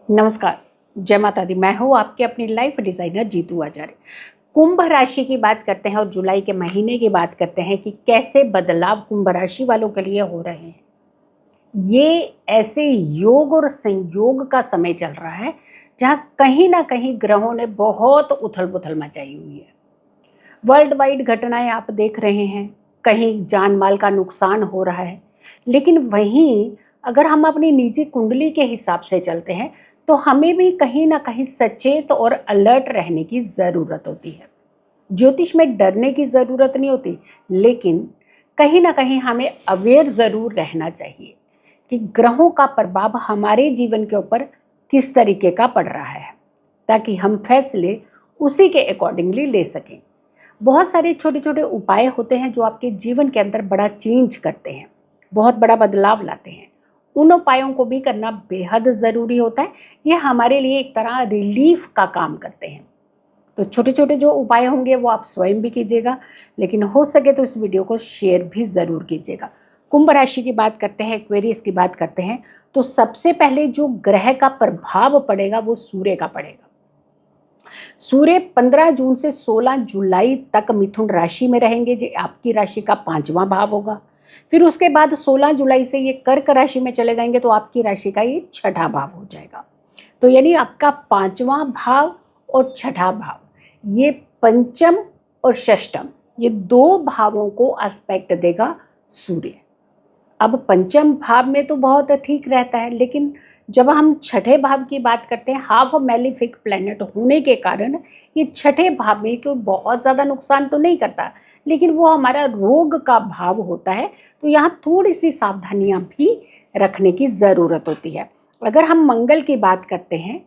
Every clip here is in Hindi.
नमस्कार, जय माता दी। मैं हूँ आपके अपनी लाइफ डिज़ाइनर जीतू आचार्य। कुंभ राशि की बात करते हैं और जुलाई के महीने की बात करते हैं कि कैसे बदलाव कुंभ राशि वालों के लिए हो रहे हैं। ये ऐसे योग और संयोग का समय चल रहा है जहाँ कहीं ना कहीं ग्रहों ने बहुत उथल पुथल मचाई हुई है। वर्ल्ड वाइड घटनाएं आप देख रहे हैं, कहीं जान माल का नुकसान हो रहा है, लेकिन वहीं अगर हम अपनी निजी कुंडली के हिसाब से चलते हैं तो हमें भी कहीं ना कहीं सचेत और अलर्ट रहने की ज़रूरत होती है। ज्योतिष में डरने की ज़रूरत नहीं होती, लेकिन कहीं ना कहीं हमें अवेयर ज़रूर रहना चाहिए कि ग्रहों का प्रभाव हमारे जीवन के ऊपर किस तरीके का पड़ रहा है, ताकि हम फैसले उसी के अकॉर्डिंगली ले सकें। बहुत सारे छोटे छोटे उपाय होते हैं जो आपके जीवन के अंदर बड़ा चेंज करते हैं, बहुत बड़ा बदलाव लाते हैं। उन उपायों को भी करना बेहद ज़रूरी होता है। ये हमारे लिए एक तरह रिलीफ का काम करते हैं। तो छोटे छोटे जो उपाय होंगे वो आप स्वयं भी कीजिएगा, लेकिन हो सके तो इस वीडियो को शेयर भी ज़रूर कीजिएगा। कुंभ राशि की बात करते हैं, एक्वेरियस की बात करते हैं, तो सबसे पहले जो ग्रह का प्रभाव पड़ेगा वो सूर्य का पड़ेगा। सूर्य 15 जून से 16 जुलाई तक मिथुन राशि में रहेंगे, जो आपकी राशि का 5वां भाव होगा। फिर उसके बाद 16 जुलाई से ये कर्क राशि में चले जाएंगे, तो आपकी राशि का ये 6ठा भाव हो जाएगा। तो यानी आपका 5वां भाव और 6ठा भाव, ये पंचम और षष्ठम, ये दो भावों को एस्पेक्ट देगा सूर्य। अब पंचम भाव में तो बहुत ठीक रहता है, लेकिन जब हम छठे भाव की बात करते हैं, हाफ मैलिफिक प्लैनेट होने के कारण ये छठे भाव में कोई बहुत ज़्यादा नुकसान तो नहीं करता, लेकिन वो हमारा रोग का भाव होता है। तो यहाँ थोड़ी सी सावधानियाँ भी रखने की ज़रूरत होती है। अगर हम मंगल की बात करते हैं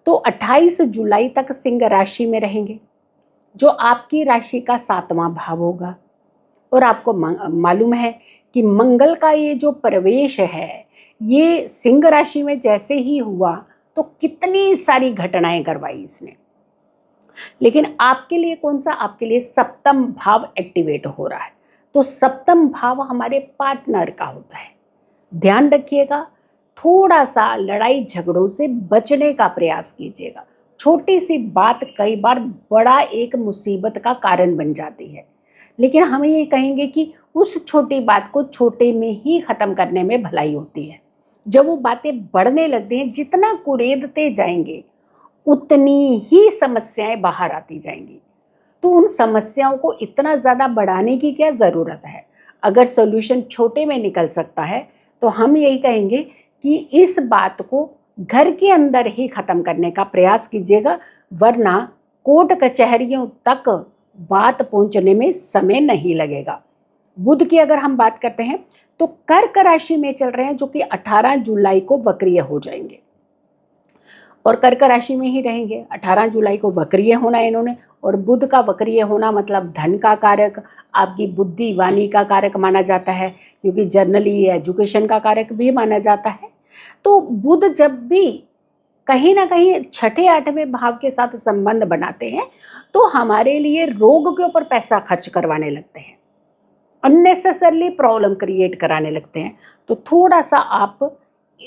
तो 28 जुलाई तक सिंह राशि में रहेंगे, जो आपकी राशि का 7वां भाव होगा। और आपको मालूम है कि मंगल का ये जो प्रवेश है, ये सिंह राशि में जैसे ही हुआ तो कितनी सारी घटनाएं करवाई इसने। लेकिन आपके लिए कौन सा? आपके लिए सप्तम भाव एक्टिवेट हो रहा है। तो सप्तम भाव हमारे पार्टनर का होता है। ध्यान रखिएगा, थोड़ा सा लड़ाई झगड़ों से बचने का प्रयास कीजिएगा। छोटी सी बात कई बार बड़ा एक मुसीबत का कारण बन जाती है, लेकिन हम ये कहेंगे कि उस छोटी बात को छोटे में ही ख़त्म करने में भलाई होती है। जब वो बातें बढ़ने लगती हैं, जितना कुरेदते जाएंगे उतनी ही समस्याएं बाहर आती जाएंगी। तो उन समस्याओं को इतना ज़्यादा बढ़ाने की क्या ज़रूरत है? अगर सॉल्यूशन छोटे में निकल सकता है तो हम यही कहेंगे कि इस बात को घर के अंदर ही ख़त्म करने का प्रयास कीजिएगा, वरना कोर्ट कचहरियों तक बात पहुंचने में समय नहीं लगेगा। बुध की अगर हम बात करते हैं तो कर्क राशि में चल रहे हैं, जो कि 18 जुलाई को वक्रीय हो जाएंगे और कर्क राशि में ही रहेंगे। 18 जुलाई को वक्रीय होना है इन्होंने, और बुध का वक्रीय होना मतलब धन का कारक, आपकी बुद्धि वाणी का कारक माना जाता है, क्योंकि जर्नली एजुकेशन का कारक भी माना जाता है। तो बुध जब भी कहीं ना कहीं छठे 8वें भाव के साथ संबंध बनाते हैं तो हमारे लिए रोग के ऊपर पैसा खर्च करवाने लगते हैं, अननेसेसरली प्रॉब्लम क्रिएट कराने लगते हैं। तो थोड़ा सा आप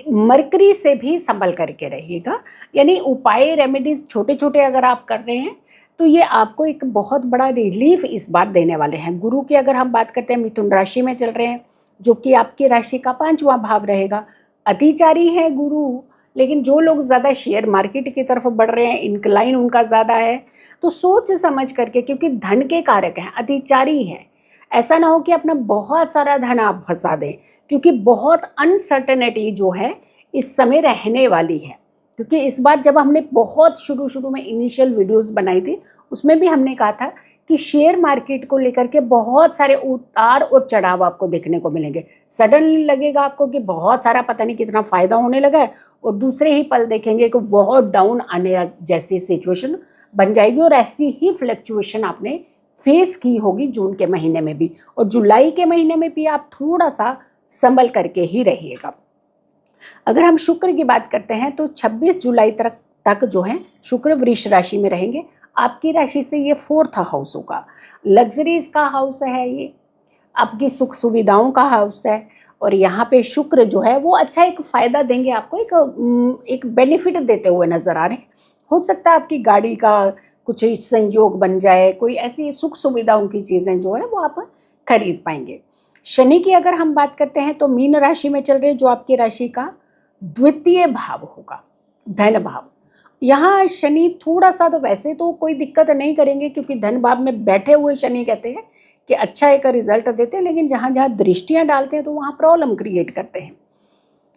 मरकरी से भी संभल करके रहिएगा। यानी उपाय रेमेडीज छोटे छोटे अगर आप कर रहे हैं तो ये आपको एक बहुत बड़ा रिलीफ इस बार देने वाले हैं। गुरु की अगर हम बात करते हैं, मिथुन राशि में चल रहे हैं, जो कि आपकी राशि का 5वां भाव रहेगा। अतिचारी है गुरु, लेकिन जो लोग ज़्यादा शेयर मार्केट की तरफ बढ़ रहे हैं, इनक्लाइन उनका ज़्यादा है, तो सोच समझ करके, क्योंकि धन के कारक हैं, अतिचारी है, ऐसा ना हो कि अपना बहुत सारा धन आप फंसा दें, क्योंकि बहुत अनसर्टेनिटी जो है इस समय रहने वाली है। क्योंकि इस बार जब हमने बहुत शुरू में इनिशियल वीडियोस बनाई थी, उसमें भी हमने कहा था कि शेयर मार्केट को लेकर के बहुत सारे उतार और चढ़ाव आपको देखने को मिलेंगे। सडनली लगेगा आपको कि बहुत सारा पता नहीं कितना फ़ायदा होने लगा है, और दूसरे ही पल देखेंगे कि बहुत डाउन आने जैसी सिचुएशन बन जाएगी। और ऐसी ही फ्लक्चुएशन आपने फेस की होगी जून के महीने में भी, और जुलाई के महीने में भी आप थोड़ा सा संभल करके ही रहिएगा। अगर हम शुक्र की बात करते हैं तो 26 जुलाई तक जो है शुक्र वृष राशि में रहेंगे। आपकी राशि से ये 4th हाउस होगा, लग्जरीज का हाउस है, ये आपकी सुख सुविधाओं का हाउस है, और यहाँ पे शुक्र जो है वो अच्छा एक फ़ायदा देंगे आपको, एक बेनिफिट देते हुए नज़र आ रहे हैं। हो सकता है आपकी गाड़ी का कुछ संयोग बन जाए, कोई ऐसी सुख सुविधाओं की चीज़ें जो है वो आप खरीद पाएंगे। शनि की अगर हम बात करते हैं तो मीन राशि में चल रहे, जो आपकी राशि का द्वितीय भाव होगा, धन भाव। यहाँ शनि थोड़ा सा, तो वैसे तो कोई दिक्कत नहीं करेंगे क्योंकि धन भाव में बैठे हुए शनि कहते हैं कि अच्छा एक रिजल्ट देते हैं, लेकिन जहाँ जहाँ दृष्टियाँ डालते हैं तो वहाँ प्रॉब्लम क्रिएट करते हैं।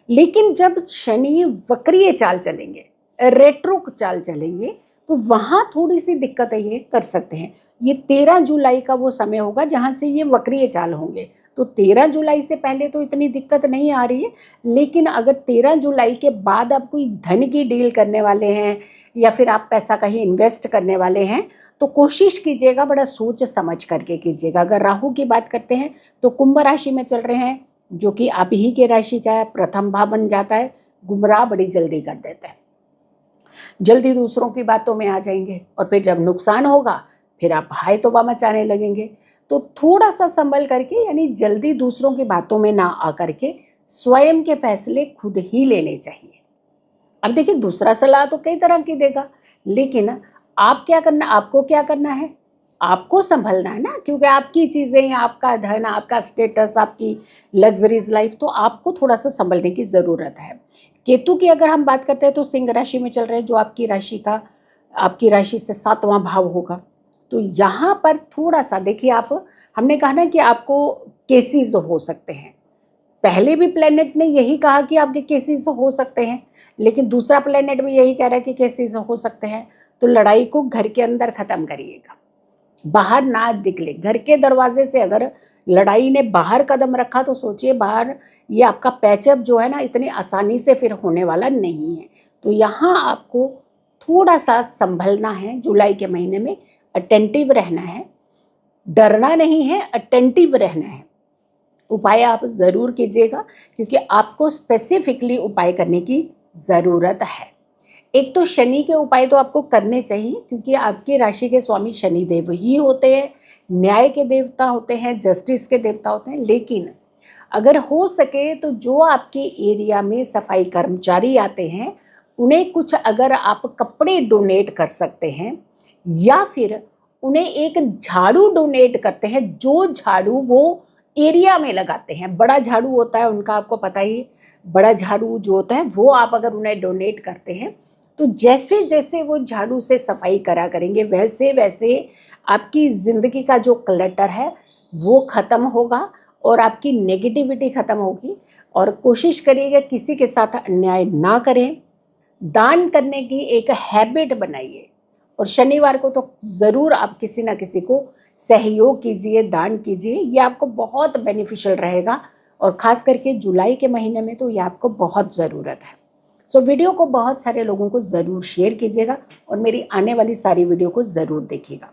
लेकिन जब शनि वक्रीय चाल चलेंगे, रेट्रो चाल चलेंगे, तो वहाँ थोड़ी सी दिक्कतें ये कर सकते हैं। ये 13 जुलाई का वो समय होगा जहाँ से ये वक्रीय चाल होंगे, तो 13 जुलाई से पहले तो इतनी दिक्कत नहीं आ रही है। लेकिन अगर 13 जुलाई के बाद आप कोई धन की डील करने वाले हैं या फिर आप पैसा कहीं इन्वेस्ट करने वाले हैं, तो कोशिश कीजिएगा बड़ा सोच समझ करके कीजिएगा। अगर राहु की बात करते हैं तो कुंभ राशि में चल रहे हैं, जो कि आप ही के राशि का है, प्रथम भाव बन जाता है, गुमराह बड़ी जल्दी कर देता है, जल्दी दूसरों की बातों में आ जाएंगे और फिर जब नुकसान होगा फिर आप हाय तौबा मचाने लगेंगे। तो थोड़ा सा संभल करके, यानी जल्दी दूसरों की बातों में ना आकर के स्वयं के फैसले खुद ही लेने चाहिए। अब देखिए, दूसरा सलाह तो कई तरह की देगा, लेकिन आप क्या करना, आपको क्या करना है, आपको संभलना है ना, क्योंकि आपकी चीज़ें, आपका धन, आपका स्टेटस, आपकी लग्जरीज लाइफ, तो आपको थोड़ा सा संभलने की ज़रूरत है। केतु की अगर हम बात करते हैं तो सिंह राशि में चल रहे हैं, जो आपकी राशि से 7वां भाव होगा। तो यहाँ पर थोड़ा सा देखिए, हमने कहा ना कि आपको केसेस हो सकते हैं। पहले भी प्लेनेट ने यही कहा कि आपके केसेस हो सकते हैं, लेकिन दूसरा प्लेनेट भी यही कह रहा है कि केसेस हो सकते हैं। तो लड़ाई को घर के अंदर ख़त्म करिएगा, बाहर ना निकले। घर के दरवाजे से अगर लड़ाई ने बाहर कदम रखा तो सोचिए बाहर ये आपका पैचअप जो है ना, इतनी आसानी से फिर होने वाला नहीं है। तो यहाँ आपको थोड़ा सा संभलना है, जुलाई के महीने में अटेंटिव रहना है, डरना नहीं है, अटेंटिव रहना है। उपाय आप ज़रूर कीजिएगा, क्योंकि आपको स्पेसिफिकली उपाय करने की ज़रूरत है। एक तो शनि के उपाय तो आपको करने चाहिए, क्योंकि आपकी राशि के स्वामी शनि देव ही होते हैं, न्याय के देवता होते हैं, जस्टिस के देवता होते हैं। लेकिन अगर हो सके तो जो आपके एरिया में सफाई कर्मचारी आते हैं, उन्हें कुछ अगर आप कपड़े डोनेट कर सकते हैं, या फिर उन्हें एक झाड़ू डोनेट करते हैं, जो झाड़ू वो एरिया में लगाते हैं, बड़ा झाड़ू होता है उनका, आपको पता ही, बड़ा झाड़ू जो होता है वो आप अगर उन्हें डोनेट करते हैं, तो जैसे जैसे वो झाड़ू से सफाई करा करेंगे, वैसे वैसे आपकी ज़िंदगी का जो क्लटर है वो ख़त्म होगा और आपकी नेगेटिविटी ख़त्म होगी। और कोशिश करिएगा किसी के साथ अन्याय ना करें, दान करने की एक हैबिट बनाइए, और शनिवार को तो ज़रूर आप किसी ना किसी को सहयोग कीजिए, दान कीजिए। ये आपको बहुत बेनिफिशियल रहेगा, और ख़ास करके जुलाई के महीने में तो ये आपको बहुत ज़रूरत है। सो वीडियो को बहुत सारे लोगों को ज़रूर शेयर कीजिएगा और मेरी आने वाली सारी वीडियो को ज़रूर देखिएगा।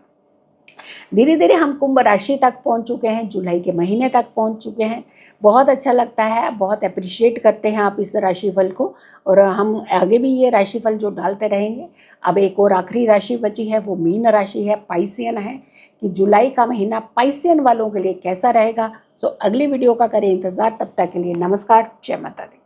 धीरे धीरे हम कुंभ राशि तक पहुंच चुके हैं, जुलाई के महीने तक पहुंच चुके हैं। बहुत अच्छा लगता है, बहुत अप्रिशिएट करते हैं आप इस राशिफल को, और हम आगे भी ये राशिफल जो डालते रहेंगे। अब एक और आखिरी राशि बची है, वो मीन राशि है, पाइसियन है, कि जुलाई का महीना पाइसियन वालों के लिए कैसा रहेगा। सो अगली वीडियो का करें इंतज़ार, तब तक के लिए नमस्कार, जय माता दी।